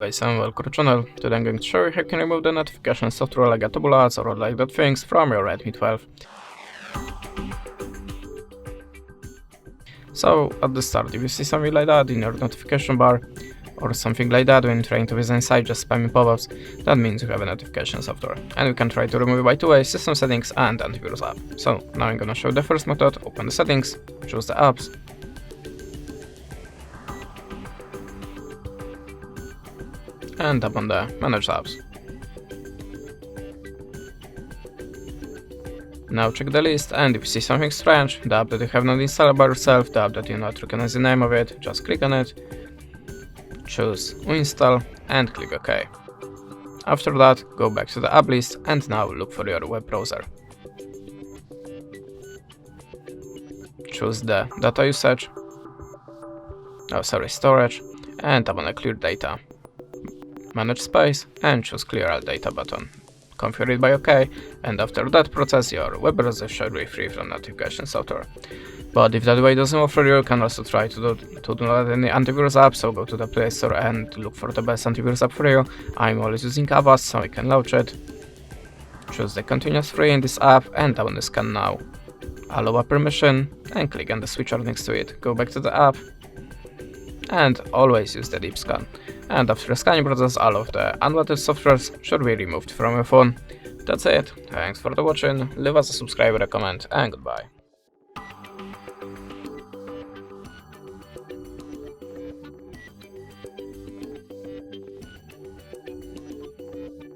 Guys, and welcome to the channel. Today I'm going to show you how you can remove the notification software like tabula ads or like that things from your Redmi 12. So at the start, if you see something like that in your notification bar or something like that when trying to visit inside just spamming pop-ups, that means you have a notification software. And we can try to remove it by two ways: system settings and antivirus app. So now I'm gonna show the first method. Open the settings, choose the apps, and tap on the Manage Apps. Now check the list, and if you see something strange, the app that you have not installed by yourself, the app that you not recognize the name of it, just click on it, choose Uninstall, and click OK. After that, go back to the app list and now look for your web browser. Choose the data usage, storage, and tap on the Clear Data. Manage space and choose Clear All Data button. Configure it by OK, and after that process, your web browser should be free from notification software. But if that way doesn't work for you, you can also try to download any antivirus app, so go to the Play Store and look for the best antivirus app for you. I'm always using Avast, so I can launch it. Choose the continuous free in this app and tap on the Scan Now. Allow a permission and click on the switcher next to it. Go back to the app and always use the deep scan. And after the scanning process, all of the unwanted softwares should be removed from your phone. That's it. Thanks for watching. Leave us a subscribe, a comment, and goodbye.